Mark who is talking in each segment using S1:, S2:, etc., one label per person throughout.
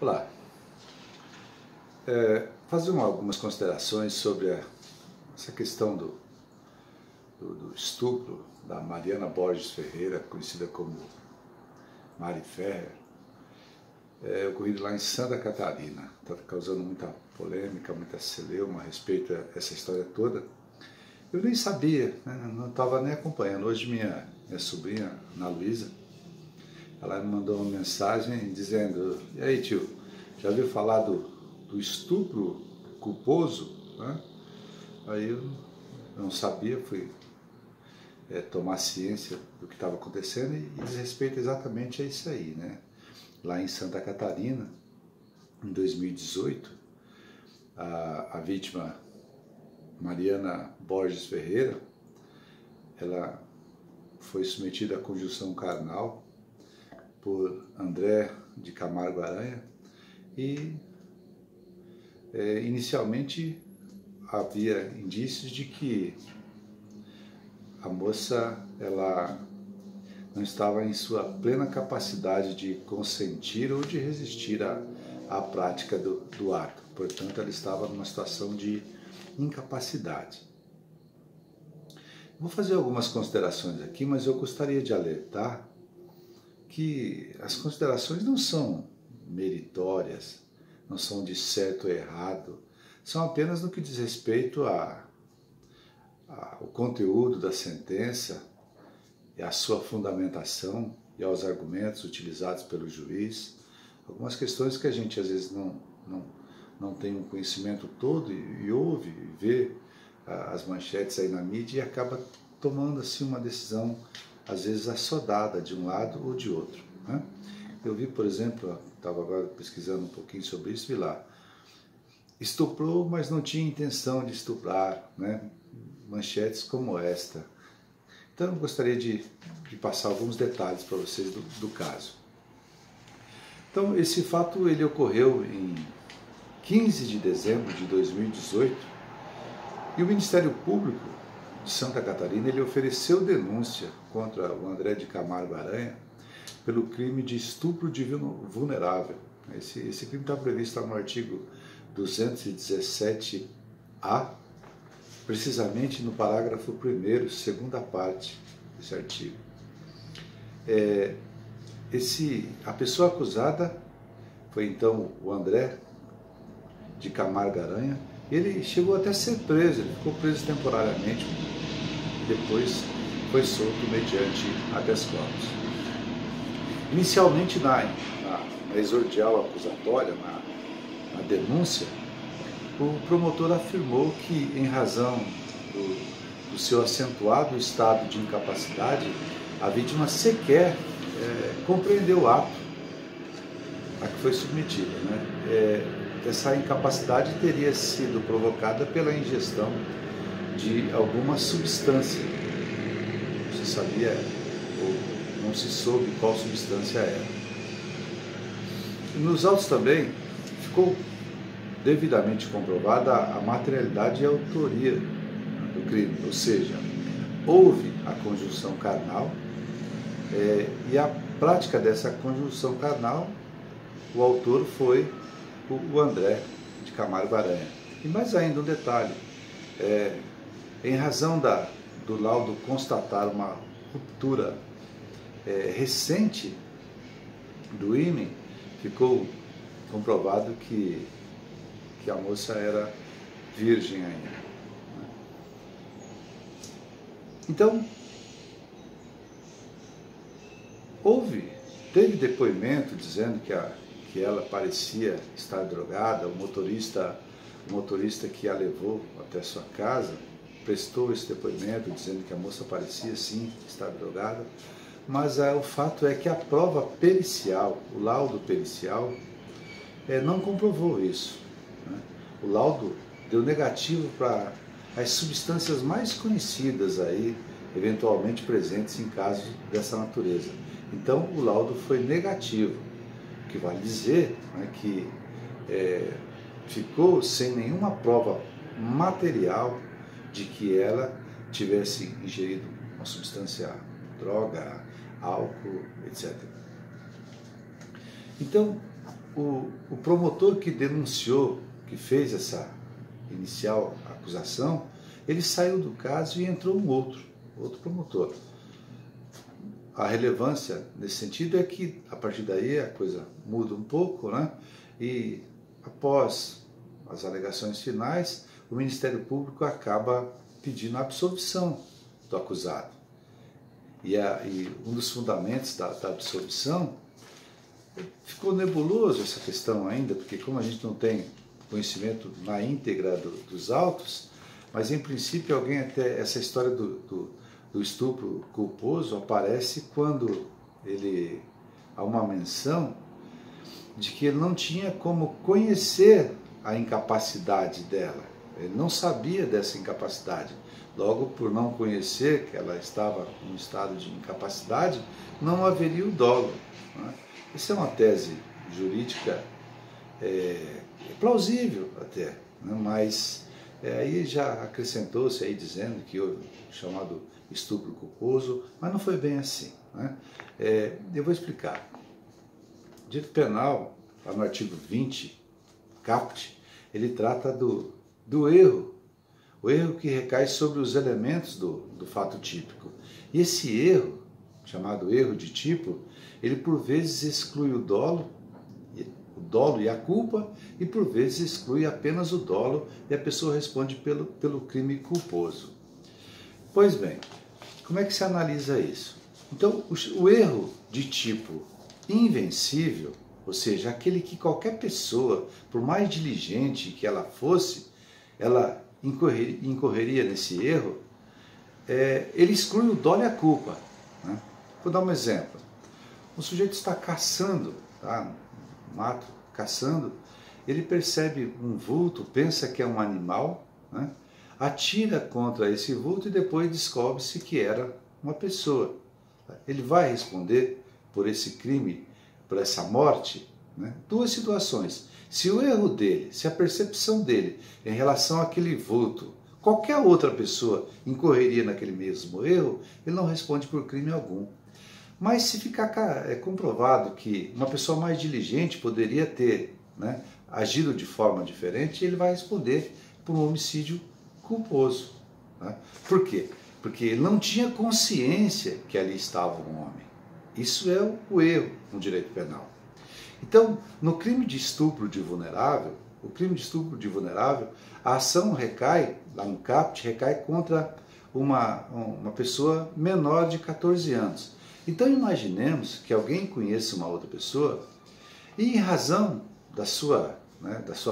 S1: Olá, fazer algumas considerações sobre essa questão do estupro da Mariana Borges Ferreira, conhecida como Mari Ferrer, ocorrido lá em Santa Catarina. Está causando muita polêmica, muita celeuma a respeito dessa história toda. Eu nem sabia, né? Não estava nem acompanhando. Hoje minha sobrinha, Ana Luísa, ela me mandou uma mensagem dizendo: e aí, tio, já ouviu falar do estupro culposo? Né? Aí eu não sabia, fui tomar ciência do que estava acontecendo e diz respeito exatamente a isso aí, né? Lá em Santa Catarina, em 2018, a vítima Mariana Borges Ferreira, ela foi submetida à conjunção carnal por André de Camargo Aranha e inicialmente havia indícios de que a moça ela não estava em sua plena capacidade de consentir ou de resistir à prática do ato. Portanto, ela estava numa situação de incapacidade. Vou fazer algumas considerações aqui, mas eu gostaria de alertar que as considerações não são meritórias, não são de certo ou errado, são apenas no que diz respeito ao conteúdo da sentença e à sua fundamentação e aos argumentos utilizados pelo juiz, algumas questões que a gente às vezes não tem um conhecimento todo e ouve e vê as manchetes aí na mídia e acaba tomando assim uma decisão às vezes assodada de um lado ou de outro, né? Eu vi, por exemplo, estava agora pesquisando um pouquinho sobre isso, vi lá, estuprou, mas não tinha intenção de estuprar, né? Manchetes como esta. Então eu gostaria de passar alguns detalhes para vocês do caso. Então esse fato ele ocorreu em 15 de dezembro de 2018 e o Ministério Público de Santa Catarina ele ofereceu denúncia contra o André de Camargo Aranha pelo crime de estupro de vulnerável. Esse crime está previsto no artigo 217-A, precisamente no parágrafo 1º, segunda parte desse artigo. A pessoa acusada foi então o André de Camargo Aranha. Ele chegou até a ser preso, ele ficou preso temporariamente, depois foi solto mediante habeas corpus. Inicialmente na exordial acusatória, na denúncia, o promotor afirmou que, em razão do seu acentuado estado de incapacidade, a vítima sequer compreendeu o ato a que foi submetida, né? Essa incapacidade teria sido provocada pela ingestão de alguma substância. Não se sabia ou não se soube qual substância era. Nos autos também ficou devidamente comprovada a materialidade e a autoria do crime, ou seja, houve a conjunção carnal e a prática dessa conjunção carnal, o autor foi o André de Camargo Aranha. E mais ainda um detalhe, em razão do laudo constatar uma ruptura recente do ímen, ficou comprovado que a moça era virgem ainda. Então, teve depoimento dizendo que ela parecia estar drogada, o motorista que a levou até sua casa prestou esse depoimento dizendo que a moça parecia sim estar drogada, mas o fato é que a prova pericial, o laudo pericial, não comprovou isso, né? O laudo deu negativo para as substâncias mais conhecidas aí, eventualmente presentes em casos dessa natureza. Então o laudo foi negativo, o que vale dizer, né, que ficou sem nenhuma prova material de que ela tivesse ingerido uma substância, droga, álcool, etc. Então, o promotor que denunciou, que fez essa inicial acusação, ele saiu do caso e entrou um outro promotor. A relevância nesse sentido é que, a partir daí, a coisa muda um pouco, né? E após as alegações finais, o Ministério Público acaba pedindo a absolvição do acusado. E um dos fundamentos da absolvição, ficou nebuloso essa questão ainda, porque como a gente não tem conhecimento na íntegra dos autos, mas em princípio essa história do estupro culposo aparece quando há uma menção de que ele não tinha como conhecer a incapacidade dela. Ele não sabia dessa incapacidade. Logo, por não conhecer que ela estava em estado de incapacidade, não haveria o dolo. Né? Essa é uma tese jurídica plausível até, né? Mas aí já acrescentou-se aí dizendo que houve o chamado estupro culposo, mas não foi bem assim. Né? Eu vou explicar. O direito penal, lá no artigo 20, caput, ele trata do erro, o erro que recai sobre os elementos do fato típico. E esse erro, chamado erro de tipo, ele por vezes exclui o dolo e a culpa, e por vezes exclui apenas o dolo e a pessoa responde pelo crime culposo. Pois bem, como é que se analisa isso? Então, o erro de tipo invencível, ou seja, aquele que qualquer pessoa, por mais diligente que ela fosse, ela incorreria nesse erro, ele exclui o dolo e a culpa. Né? Vou dar um exemplo. O sujeito está caçando, tá? No mato, caçando, ele percebe um vulto, pensa que é um animal, né? Atira contra esse vulto e depois descobre-se que era uma pessoa. Ele vai responder por esse crime, por essa morte? Né? Duas situações. Se o erro dele, se a percepção dele em relação àquele vulto, qualquer outra pessoa incorreria naquele mesmo erro, ele não responde por crime algum. Mas se ficar comprovado que uma pessoa mais diligente poderia ter, né, agido de forma diferente, ele vai responder por um homicídio culposo. Né? Por quê? Porque ele não tinha consciência que ali estava um homem. Isso é o erro no direito penal. Então, no crime de estupro de vulnerável, a ação recai, lá no caput, recai contra uma pessoa menor de 14 anos. Então imaginemos que alguém conheça uma outra pessoa e, em razão da sua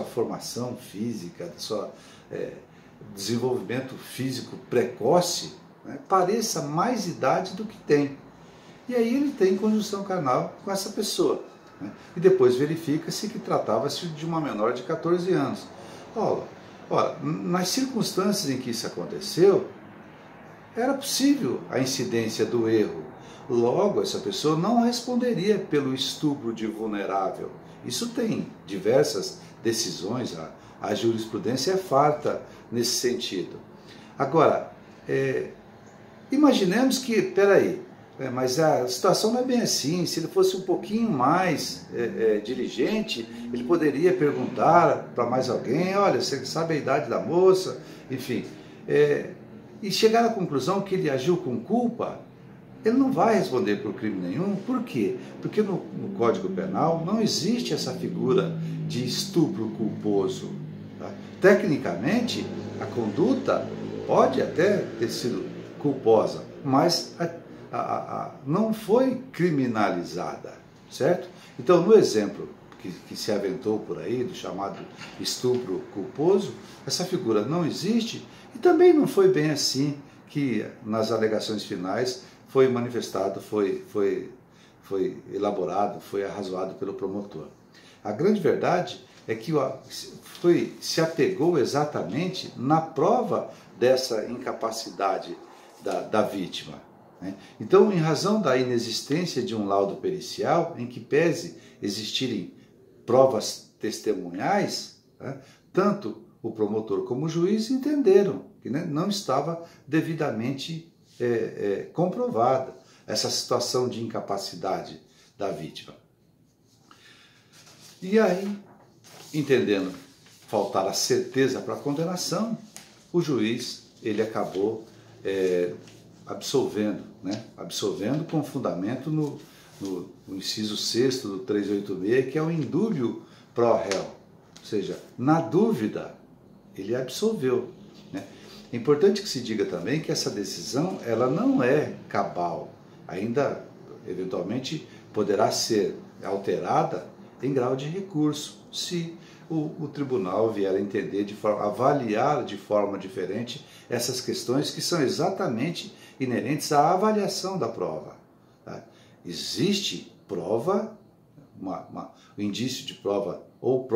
S1: formação física, do seu desenvolvimento físico precoce, né, pareça mais idade do que tem. E aí ele tem conjunção carnal com essa pessoa. Né, e depois verifica-se que tratava-se de uma menor de 14 anos. Ora, nas circunstâncias em que isso aconteceu, era possível a incidência do erro. Logo, essa pessoa não responderia pelo estupro de vulnerável. Isso tem diversas decisões, a jurisprudência é farta nesse sentido. Agora, imaginemos que, mas a situação não é bem assim. Se ele fosse um pouquinho mais diligente, ele poderia perguntar para mais alguém, olha, você sabe a idade da moça, enfim. E chegar à conclusão que ele agiu com culpa, ele não vai responder por crime nenhum. Por quê? Porque no Código Penal não existe essa figura de estupro culposo. Tá? Tecnicamente, a conduta pode até ter sido culposa, mas não foi criminalizada, certo? Então, no exemplo que se aventou por aí, do chamado estupro culposo, essa figura não existe e também não foi bem assim que nas alegações finais foi manifestado, foi elaborado, foi arrazoado pelo promotor. A grande verdade é que se apegou exatamente na prova dessa incapacidade da vítima. Né? Então, em razão da inexistência de um laudo pericial, em que pese existirem provas testemunhais, né, tanto o promotor como o juiz entenderam que, né, não estava devidamente comprovada essa situação de incapacidade da vítima. E aí, entendendo faltar a certeza para a condenação, o juiz ele acabou absolvendo, né? Absolvendo com fundamento no inciso 6º do 386, que é o indúbio pro réu. Ou seja, na dúvida, ele absolveu, né? É importante que se diga também que essa decisão ela não é cabal, ainda eventualmente poderá ser alterada em grau de recurso, se o tribunal vier a entender, avaliar de forma diferente essas questões que são exatamente inerentes à avaliação da prova. Tá? Existe prova, um indício de prova ou prova